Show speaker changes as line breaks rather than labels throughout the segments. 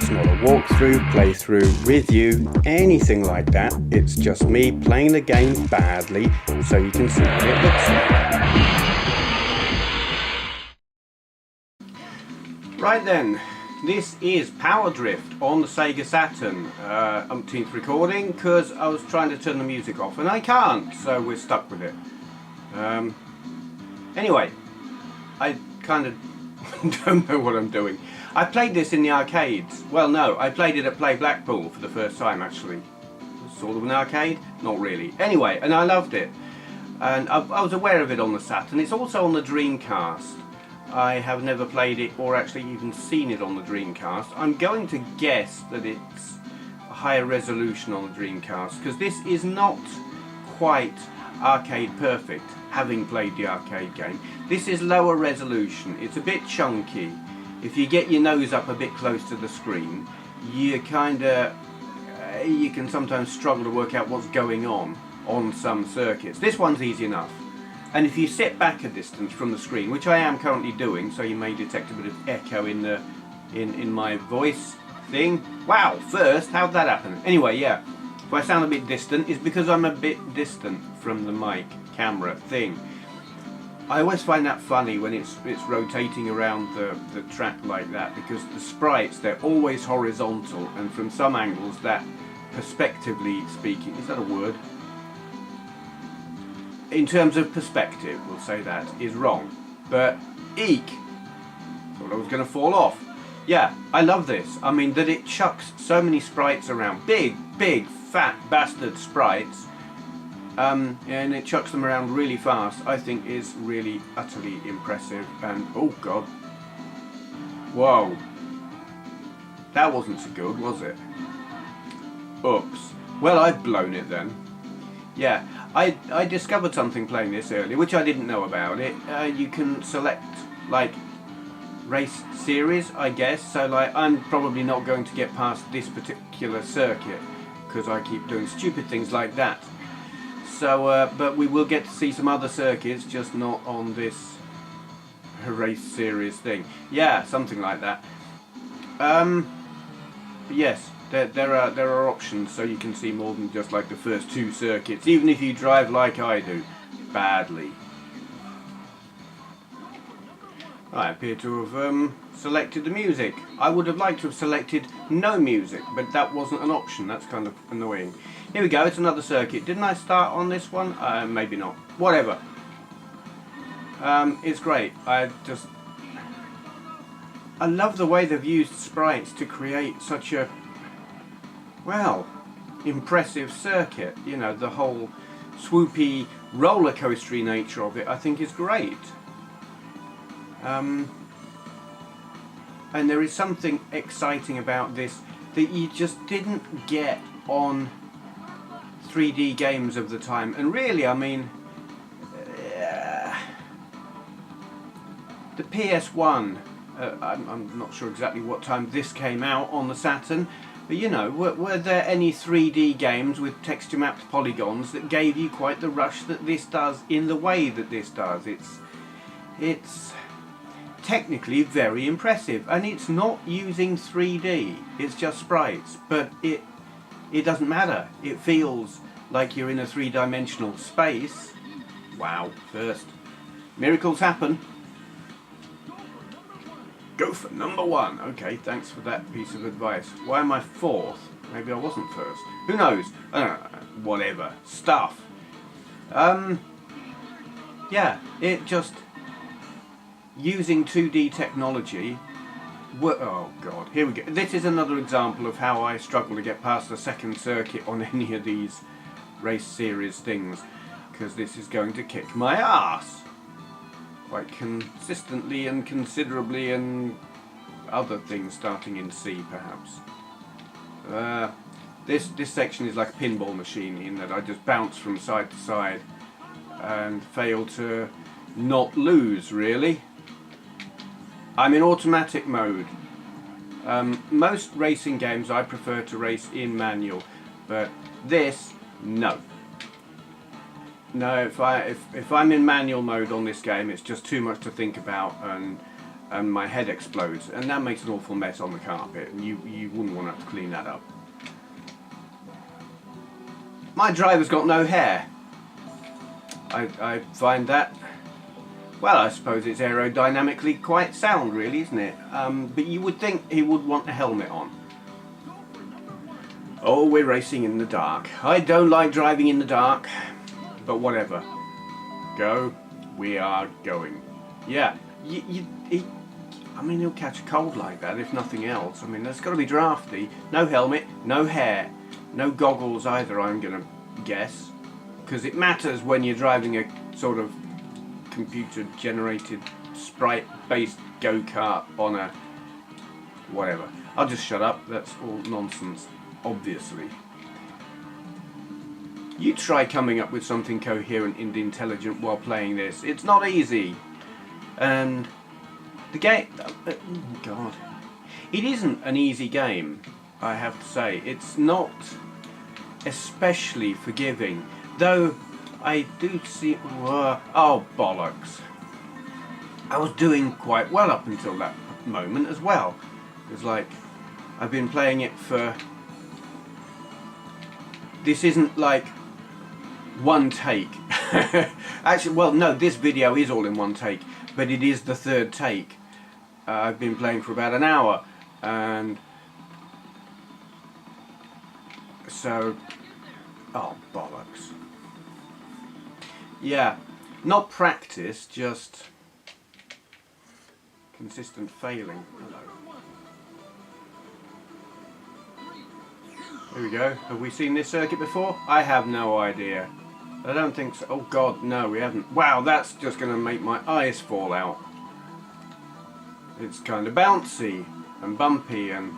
It's not a walkthrough, playthrough, review, anything like that. It's just me playing the game badly so you can see what it looks like. Right then, this is Power Drift on the Sega Saturn. Umpteenth recording because I was trying to turn the music off and I can't, so we're stuck with it. Anyway, I kind of don't know what I'm doing. I played this in the arcades. Well, no, I played it at Play Blackpool for the first time, actually. Sort of an arcade? Not really. Anyway, and I loved it. And I was aware of it on the Saturn. It's also on the Dreamcast. I have never played it or actually even seen it on the Dreamcast. I'm going to guess that it's a higher resolution on the Dreamcast, because this is not quite arcade perfect, having played the arcade game. This is lower resolution. It's a bit chunky. If you get your nose up a bit close to the screen, you can sometimes struggle to work out what's going on some circuits. This one's easy enough. And if you sit back a distance from the screen, which I am currently doing, so you may detect a bit of echo in my voice thing. Wow, first, how'd that happen? Anyway, yeah, if I sound a bit distant, it's because I'm a bit distant from the mic camera thing. I always find that funny when it's rotating around the track like that, because the sprites, they're always horizontal, and from some angles that, perspectively speaking, is that a word? In terms of perspective, we'll say that, is wrong. But, eek! Thought I was going to fall off. Yeah, I love this. I mean, that it chucks so many sprites around. Big, fat bastard sprites. And it chucks them around really fast, I think is really utterly impressive. And, oh god. Whoa. That wasn't so good, was it? Oops. Well, I've blown it then. Yeah, I discovered something playing this earlier, which I didn't know about it. You can select, like, race series, I guess. So, like, I'm probably not going to get past this particular circuit, because I keep doing stupid things like that. So, but we will get to see some other circuits, just not on this race series thing. Yeah, something like that. But yes, there are options, so you can see more than just like the first two circuits, even if you drive like I do, badly. I appear to have selected the music. I would have liked to have selected no music, but that wasn't an option. That's kind of annoying. Here we go, it's another circuit. Didn't I start on this one? Maybe not. Whatever. It's great. I love the way they've used sprites to create such a, well, impressive circuit. You know, the whole swoopy, roller coastery nature of it, I think, is great. And there is something exciting about this that you just didn't get on 3D games of the time. And really, I mean, the PS1, I'm not sure exactly what time this came out on the Saturn, but you know, were there any 3D games with texture mapped polygons that gave you quite the rush that this does in the way that this does? It's technically very impressive, and it's not using 3D, it's just sprites, but it doesn't matter. It feels like you're in a three-dimensional space. Wow, first. Miracles happen. Go for number one. Okay, thanks for that piece of advice. Why am I fourth? Maybe I wasn't first. Who knows? Whatever. Stuff. Yeah, it just, using 2D technology. Oh god, here we go. This is another example of how I struggle to get past the second circuit on any of these race series things, because this is going to kick my ass quite consistently and considerably, and other things starting in C perhaps. This section is like a pinball machine in that I just bounce from side to side and fail to not lose, really. I'm in automatic mode. Most racing games I prefer to race in manual, but this, no. No, if I'm in manual mode on this game, it's just too much to think about, and and my head explodes, and that makes an awful mess on the carpet, and you wouldn't want to have to clean that up. My driver's got no hair. I find that, well, I suppose it's aerodynamically quite sound, really, isn't it? But you would think he would want a helmet on. Oh, we're racing in the dark. I don't like driving in the dark, but whatever. Go. We are going. Yeah, I mean, he'll catch a cold like that, if nothing else. I mean, that's got to be drafty. No helmet, no hair, no goggles either, I'm going to guess. Because it matters when you're driving a sort of computer-generated, sprite-based go-kart on a... whatever. I'll just shut up, that's all nonsense, obviously. You try coming up with something coherent and intelligent while playing this. It's not easy. And the game... oh God. It isn't an easy game, I have to say. It's not especially forgiving. Though I do see... oh, bollocks. I was doing quite well up until that moment as well. It's like, I've been playing it for... this isn't like one take. Actually, well, no, this video is all in one take, but it is the third take. I've been playing for about an hour, and so... oh, bollocks. Yeah, not practice, just consistent failing. Hello. Here we go. Have we seen this circuit before? I have no idea. I don't think so. Oh God, no, we haven't. Wow, that's just going to make my eyes fall out. It's kind of bouncy and bumpy, and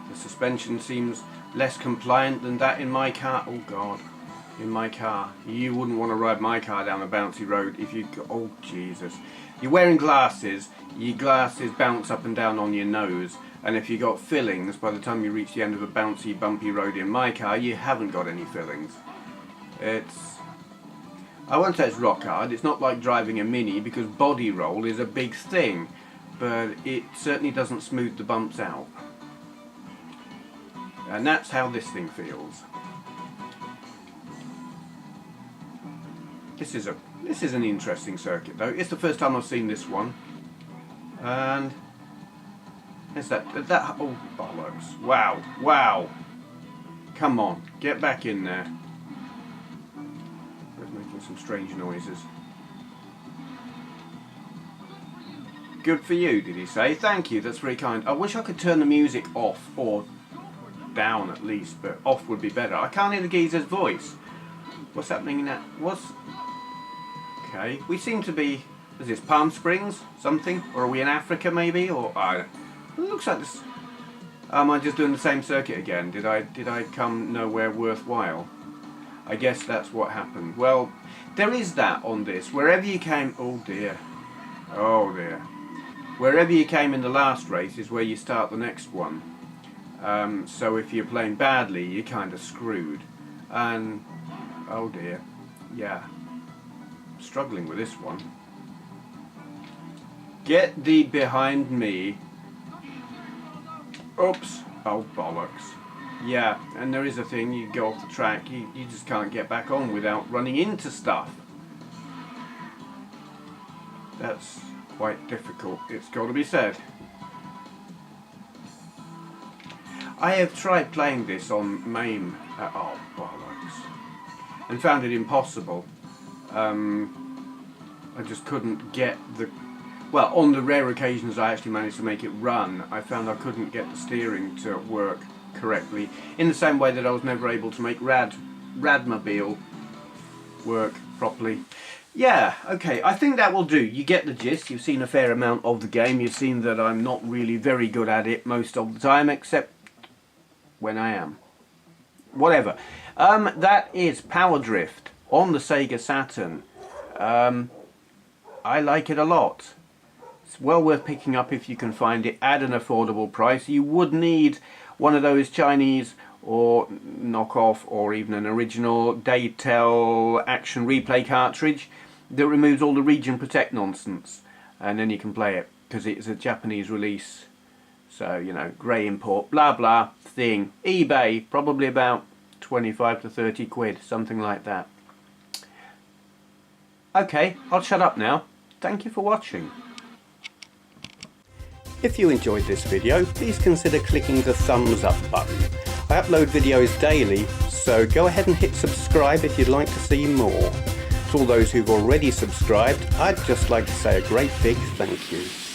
the suspension seems less compliant than that in my car. Oh God. In my car. You wouldn't want to ride my car down a bouncy road if you... oh Jesus. You're wearing glasses, your glasses bounce up and down on your nose, and if you got fillings, by the time you reach the end of a bouncy, bumpy road in my car, you haven't got any fillings. It's... I won't say it's rock hard, it's not like driving a Mini, because body roll is a big thing, but it certainly doesn't smooth the bumps out. And that's how this thing feels. This is an interesting circuit though. It's the first time I've seen this one, and is that oh bollocks! Wow, wow! Come on, get back in there. It's making some strange noises. Good for you, did he say? Thank you. That's very kind. I wish I could turn the music off or down at least, but off would be better. I can't hear the geezer's voice. What's happening in that? What's... okay, we seem to be... is this Palm Springs? Something? Or are we in Africa maybe? Or it looks like this... am I just doing the same circuit again? Did I come nowhere worthwhile? I guess that's what happened. Well, there is that on this. Wherever you came... oh dear. Oh dear. Wherever you came in the last race is where you start the next one. So if you're playing badly, you're kind of screwed. And... oh dear. Yeah. Struggling with this one. Get thee behind me. Oops. Oh bollocks. Yeah, and there is a thing, you go off the track, you just can't get back on without running into stuff. That's quite difficult, it's got to be said. I have tried playing this on MAME, oh bollocks, and found it impossible. I just couldn't get the... well, on the rare occasions I actually managed to make it run, I found I couldn't get the steering to work correctly, in the same way that I was never able to make Radmobile work properly. Yeah, okay, I think that will do. You get the gist, you've seen a fair amount of the game, you've seen that I'm not really very good at it most of the time, except when I am. Whatever. That is Power Drift on the Sega Saturn. I like it a lot. It's well worth picking up if you can find it at an affordable price. You would need one of those Chinese or knockoff or even an original Daytel action replay cartridge that removes all the region protect nonsense, and then you can play it. because it's a Japanese release. So, you know, grey import, blah blah thing. eBay, probably about 25 to 30 quid, something like that. Okay, I'll shut up now. Thank you for watching. If you enjoyed this video, please consider clicking the thumbs up button. I upload videos daily, so go ahead and hit subscribe if you'd like to see more. To all those who've already subscribed, I'd just like to say a great big thank you.